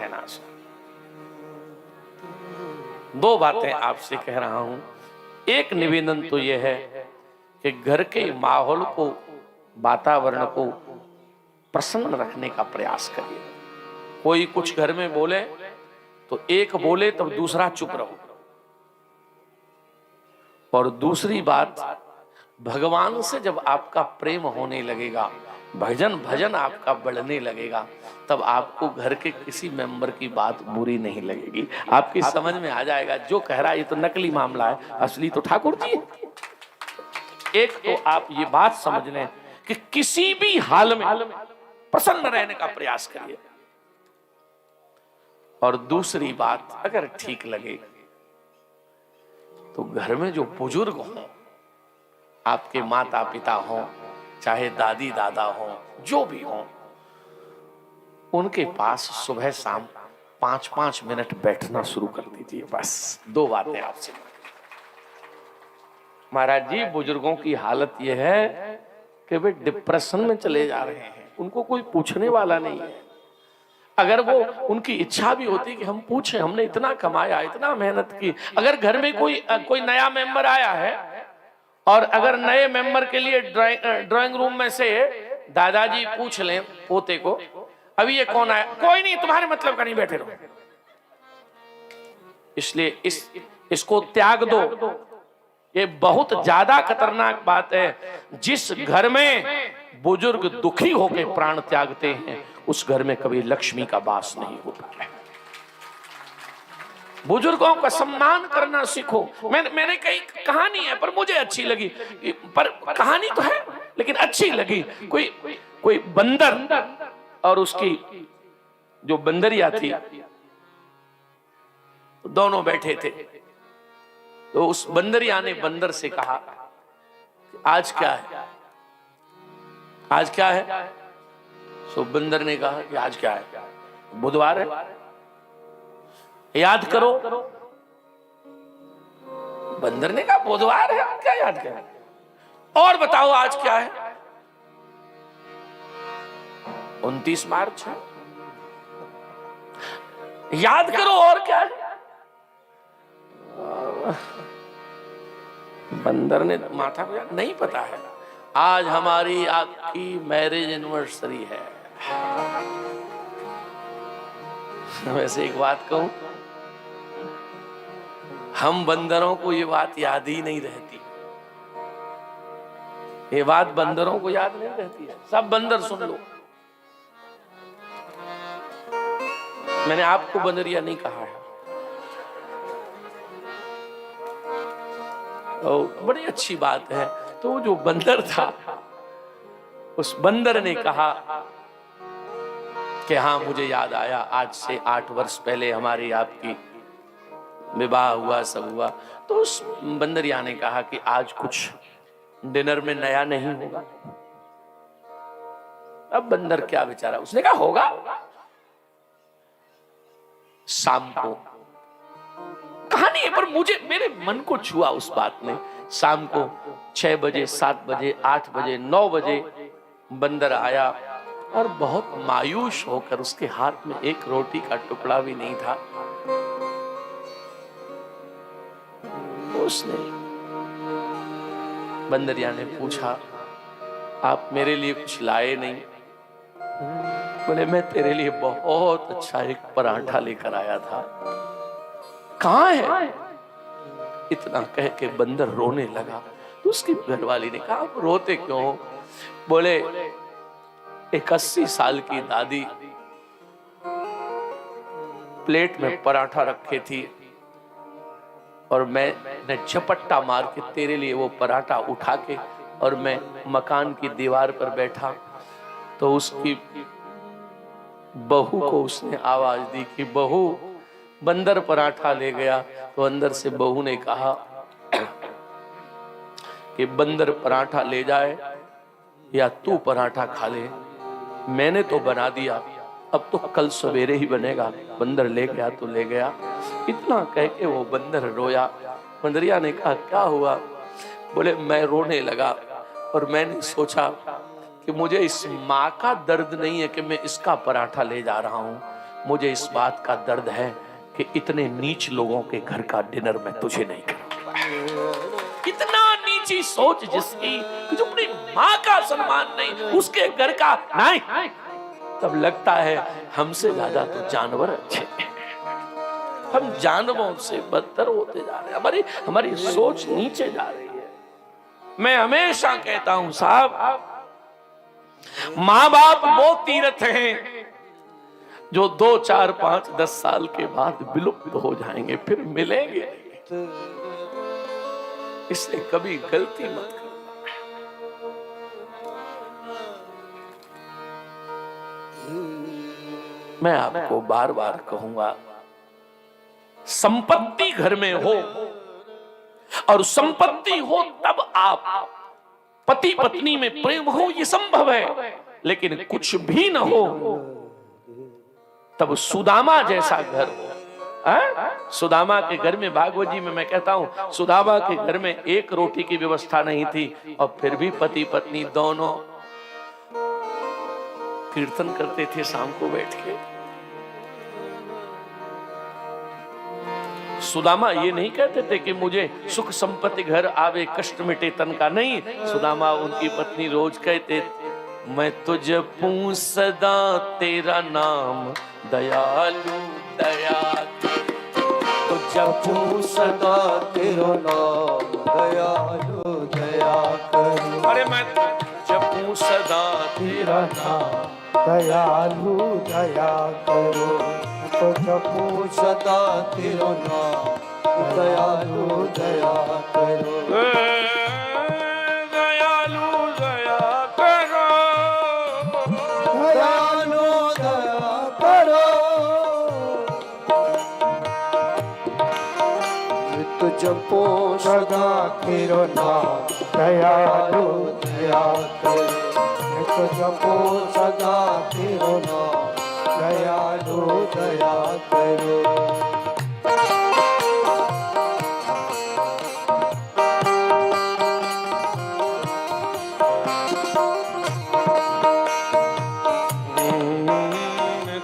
कहना सुन। दो बातें आपसे कह रहा हूं। एक निवेदन तो यह है कि घर के माहौल को, वातावरण को प्रसन्न रखने का प्रयास करिए। कोई कुछ घर में बोले तो एक बोले तब दूसरा चुप रहो। और दूसरी बात, भगवान से जब आपका प्रेम होने लगेगा, भजन आपका बढ़ने लगेगा, तब आपको घर के किसी मेंबर की बात बुरी नहीं लगेगी। आपकी समझ में आ जाएगा जो कह रहा है ये तो नकली मामला है, असली तो ठाकुर जी है। एक तो आप ये बात समझ लें कि किसी भी हाल में प्रसन्न रहने का प्रयास करिए। और दूसरी बात, अगर ठीक लगे तो घर में जो बुजुर्ग हों, आपके माता पिता हों, चाहे दादी दादा हों, जो भी हों, उनके पास सुबह शाम 5-5 मिनट बैठना शुरू कर दीजिए। बस दो बातें आपसे। महाराज जी, बुजुर्गों की हालत यह है कि वे डिप्रेशन में चले जा रहे हैं, उनको कोई पूछने वाला नहीं है। अगर वो उनकी इच्छा भी होती कि हम पूछें, हमने इतना कमाया, इतना मेहनत की, अगर घर में कोई नया मेंबर आया है और अगर नए मेंबर के लिए ड्राइंग रूम में से दादाजी पूछ लें पोते को, अभी ये कौन आया? कोई नहीं, तुम्हारे मतलब का नहीं, बैठे रहो। इसलिए इसको त्याग दो। ये बहुत ज्यादा खतरनाक बात है। जिस घर में बुजुर्ग दुखी होकर प्राण त्यागते हैं, उस घर में कभी लक्ष्मी का वास नहीं होता है। बुजुर्गों का सम्मान करना सीखो। मैंने कही कहानी है पर मुझे अच्छी लगी, पर कहानी तो है लेकिन अच्छी लगी। कोई बंदर और उसकी जो बंदरिया थी, दोनों बैठे थे। तो उस बंदरिया ने बंदर से कहा, आज क्या है? आज क्या है? तो बंदर ने कहा कि आज क्या है? बुधवार है, याद करो। बंदर ने कहा बुधवार है, क्या याद करें? और बताओ आज क्या है? 29 मार्च है, याद करो और क्या है? बंदर ने माथा को नहीं पता है, आज हमारी आपकी मैरिज एनिवर्सरी है। वैसे एक बात कहूं, हम बंदरों को ये बात याद ही नहीं रहती। ये बात बंदरों को याद नहीं रहती है। सब बंदर सुन लो, मैंने आपको बंदरिया नहीं कहा है। बड़ी अच्छी बात है। तो जो बंदर था, उस बंदर ने कहा कि हाँ मुझे याद आया, आज से 8 वर्ष पहले हमारी आपकी विवाह हुआ, सब हुआ। तो उस बंदरिया ने कहा कि आज कुछ डिनर में नया नहीं होगा। अब बंदर क्या बेचारा, उसने कहा होगा। शाम को कहानी है पर मेरे मन को छुआ उस बात ने। शाम को 6 बजे, 7 बजे, 8 बजे, 9 बजे बंदर आया और बहुत मायूस होकर, उसके हाथ में एक रोटी का टुकड़ा भी नहीं था। उसने बंदरिया ने पूछा, आप मेरे लिए कुछ लाए नहीं? बोले मैं तेरे लिए बहुत अच्छा एक पराठा लेकर आया था। कहां है? इतना कह के बंदर रोने लगा। तो उसकी घरवाली ने कहा, आप रोते क्यों? बोले एक 80 साल की दादी प्लेट में पराठा रखे थी और मैंने झपट्टा मार के तेरे लिए वो पराठा उठा के और मैं मकान की दीवार पर बैठा, तो उसकी बहू को उसने आवाज दी कि बहू, बंदर पराठा ले गया। तो अंदर से बहू ने कहा कि बंदर पराठा ले जाए या तू पराठा खा ले, मैंने तो बना दिया, अब तो कल सवेरे ही बनेगा। बंदर ले गया तो ले गया। इतना कह के वो बंदर रोया। बंदरिया ने कहा क्या हुआ? बोले मैं रोने लगा और मैंने सोचा कि मुझे इस माँ का दर्द नहीं है कि मैं इसका पराठा ले जा रहा हूं, मुझे इस बात का दर्द है कि इतने नीच लोगों के घर का डिनर मैं तुझे नहीं करूंगा। इतना नीची सोच जिसकी, जो अपनी माँ का सम्मान नहीं, उसके घर का नहीं। तब लगता है हमसे ज्यादा तो जानवर अच्छे हैं। हम जानवरों से बदतर होते जा रहे हैं, हमारी सोच नीचे जा रही है। मैं हमेशा कहता हूं साहब, माँ बाप वो तीर्थ हैं जो 2, 4, 5, 10 साल के बाद विलुप्त हो जाएंगे, फिर मिलेंगे। इसलिए कभी गलती मत करो। मैं आपको बार बार कहूंगा, संपत्ति घर में हो और संपत्ति हो तब आप पति पत्नी में प्रेम हो, ये संभव है। लेकिन कुछ भी न हो तब सुदामा जैसा घर हो। सुदामा के घर में, भागवत जी में मैं कहता हूं, सुदामा के घर में एक रोटी की व्यवस्था नहीं थी और फिर भी पति पत्नी दोनों कीर्तन करते थे शाम को बैठ के। सुदामा ये नहीं कहते थे कि मुझे सुख संपत्ति घर आवे, कष्ट मिटे तन का। नहीं, सुदामा उनकी पत्नी रोज कहते, मैं तुझे पूं सदा तेरा नाम दयालु दया, तुझे पूं सदा तेरा नाम दयालु दया करूं। अरे मैं तुझे पूं सदा तेरा नाम दयालु दया करूं, तो जपू सदा तेरा नाम दयालु दया करो, दयालु दया करो, दयालु दया करो। तो जपो सदा तेरा नाम दयालु दया करो, तो जपो सदा तेरा नाम दयालु दया करो।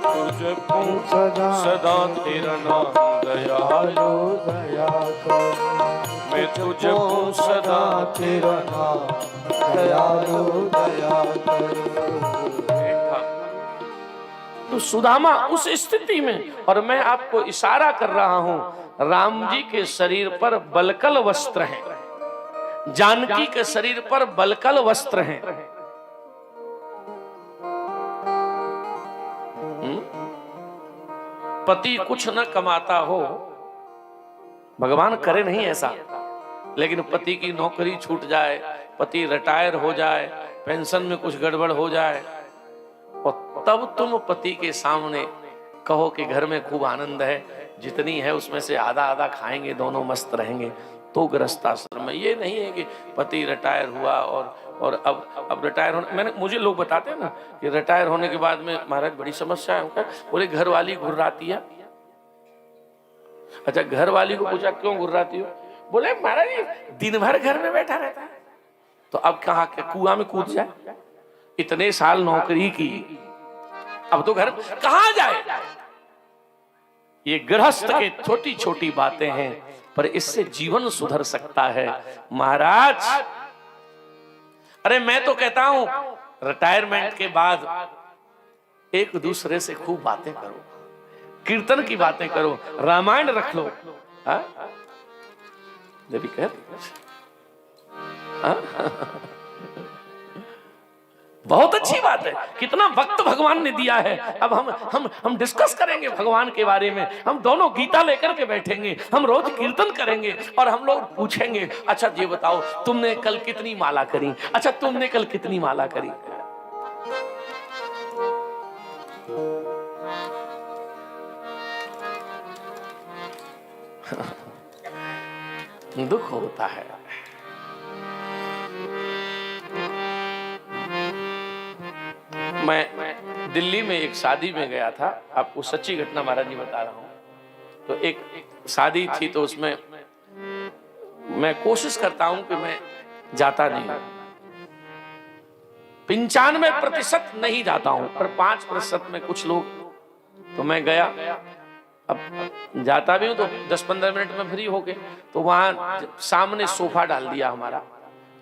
तुझे सदा तेरा नाम दयालु दया करो, मैं तुझे सदा तेरा नाम दयालु दया करो। तो सुदामा उस स्थिति में, और मैं आपको इशारा कर रहा हूं, राम जी के शरीर पर बलकल वस्त्र हैं, जानकी के शरीर पर बलकल वस्त्र हैं। पति कुछ न कमाता हो, भगवान करे नहीं ऐसा, लेकिन पति की नौकरी छूट जाए, पति रिटायर हो जाए, पेंशन में कुछ गड़बड़ हो जाए, और तब तुम पति के सामने कहो कि घर में खूब आनंद है, जितनी है उसमें से आधा आधा खाएंगे, दोनों मस्त रहेंगे, तो गृहस्थाश्रम में। ये नहीं है कि पति रिटायर हुआ और अब रिटायर होने, मुझे लोग बताते हैं ना कि रिटायर होने के बाद में महाराज बड़ी समस्या है। बोले घर वाली घुर्राती है। अच्छा, घर वाली को पूछा क्यों घुर्राती हो? बोले महाराज दिन भर घर में बैठा रहता है, तो अब कहाँ के कुआं में कूद जाए, इतने साल नौकरी की, अब तो घर कहां जाए। ये गृहस्थ के छोटी छोटी बातें हैं, पर इससे जीवन सुधर सकता है महाराज। अरे मैं तो कहता हूं रिटायरमेंट के बाद एक दूसरे से खूब बातें करो, कीर्तन की बातें करो, रामायण रख लो। देवी बहुत अच्छी बात है। कितना वक्त भगवान ने दिया है। अब हम डिस्कस करेंगे भगवान के बारे में। हम दोनों गीता लेकर के बैठेंगे, हम रोज कीर्तन करेंगे और हम लोग पूछेंगे, अच्छा ये बताओ तुमने कल कितनी माला करी, अच्छा तुमने कल कितनी माला करी। दुख होता है। मैं दिल्ली में एक शादी में गया था, आपको सच्ची घटना महाराज जी बता रहा हूं। तो एक शादी थी, तो उसमें मैं कोशिश करता हूं कि मैं जाता नहीं, 95% नहीं जाता हूं, पर 5% में कुछ लोग तो मैं गया, अब जाता भी हूँ तो 10-15 मिनट में फ्री होके, तो वहां सामने सोफा डाल दिया हमारा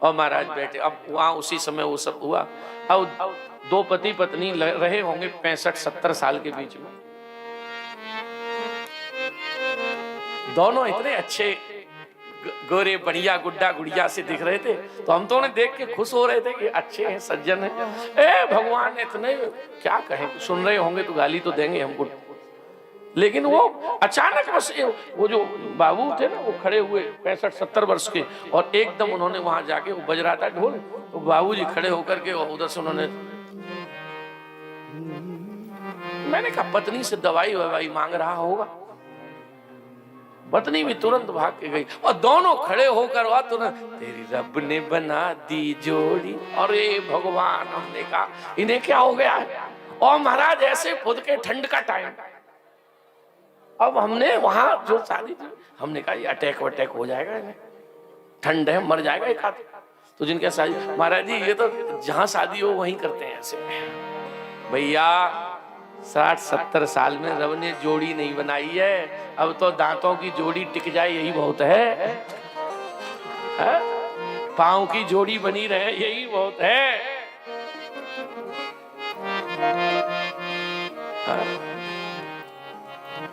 और महाराज बैठे। अब वहां उसी समय वो सब हुआ। अब दो पति पत्नी रहे होंगे 65-70 साल के बीच में, दोनों इतने अच्छे गोरे बढ़िया गुड्डा गुड़िया से दिख रहे थे। तो हम तो उन्हें देख के खुश हो रहे थे कि अच्छे हैं, सज्जन हैं। ए भगवान, इतने क्या कहें, सुन रहे होंगे तो गाली तो देंगे हमको। लेकिन वो अचानक बस वो जो बाबू थे ना, वो खड़े हुए 65-70 वर्ष के, और एकदम उन्होंने वहां जाके, वो बज रहा था ढोल, तो बाबूजी खड़े होकर के उधर से उन्होंने, मैंने कहा पत्नी से दवाई ववाई मांग रहा होगा। पत्नी भी तुरंत भाग के गई और दोनों खड़े होकर वहां तुरंत, तेरी रब ने बना दी जोड़ी। अरे भगवान, हमने कहा इन्हें क्या हो गया है। और महाराज ऐसे खुद के ठंड का टाइम, अब हमने वहां जो शादी थी, हमने कहा ये अटैक वटैक हो जाएगा इन्हें, ठंड है मर जाएगा एक आदमी। तो जिनके शादी, महाराज जी ये तो जहां शादी हो वहीं करते हैं ऐसे। भैया 60-70 साल में रब ने जोड़ी नहीं बनाई है, अब तो दांतों की जोड़ी टिक जाए यही बहुत है, पांव की जोड़ी बनी रहे यही बहुत है।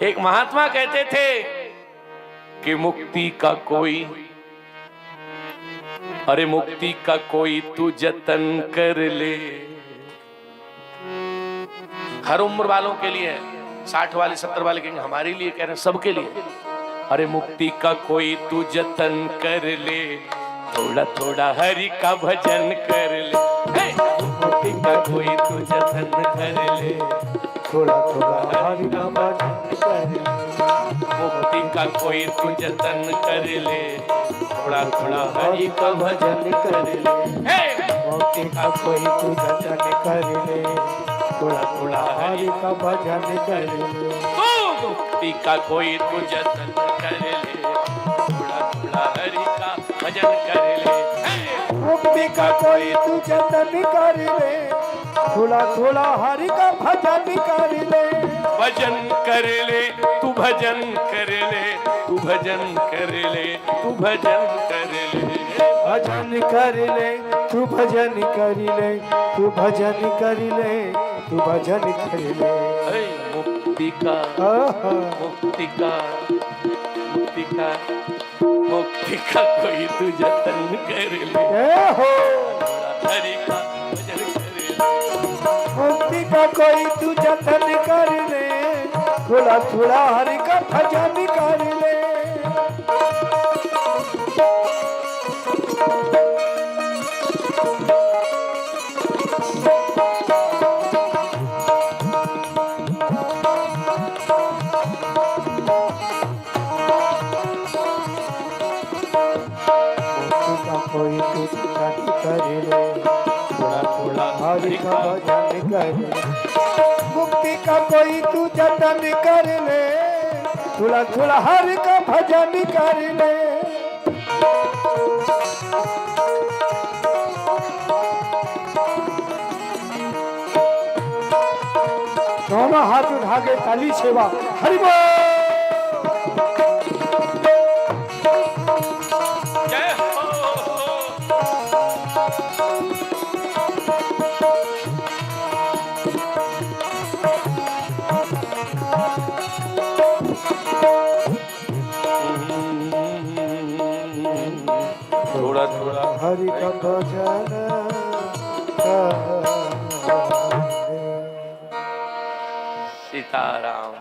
एक महात्मा कहते थे कि मुक्ति का कोई, अरे मुक्ति का कोई तू जतन कर ले। हर उम्र वालों के लिए, 60 वाले 70 वाले कहेंगे हमारे लिए कह रहे हैं, सबके लिए। अरे मुक्ति का कोई तू जतन कर ले, थोड़ा थोड़ा हरि का भजन कर ले। मुक्ति का कोई तू जतन कर ले, थोड़ा थोड़ा हरि का भजन कर ले। मुक्ति का कोई तू जतन कर ले, थोड़ा थोड़ा हरि का भजन कर ले। मुक्ति का कोई तू जतन कर ले, थोड़ा थोड़ा हरि का भजन कर ले। मुक्ति का कोई तू जतन कर ले, थोड़ा थोड़ा हरि का भजन कर ले। मुक्ति का कोई तू जतन कर ले, थोड़ा थोड़ा हरि का भजन कर ले। भजन कर ले तू, भजन कर ले तू, भजन कर ले तू, भजन कर ले। भजन कर ले तू, भजन कर ले तू, भजन कर ले तू, भजन कर ले। मुक्ति का, मुक्ति का, मुक्ति का, मुक्ति का कोई तू जतन कर ले, हरि का भजन कर ले। मुक्ति का कोई तू जतन कर ले, थोड़ा थोड़ा हरि का भजन कर ले। कोई तू जतन कर ले, थोड़ा थोड़ा हरि का भजन कर ले। मुक्ति का कोई तू जतन कर ले, थोड़ा थोड़ा हरि का भजन कर ले। दोनों हाथ उठा के ताली सेवा, हरि बोल। थोड़ा थोड़ा हरि का भजन सीताराम।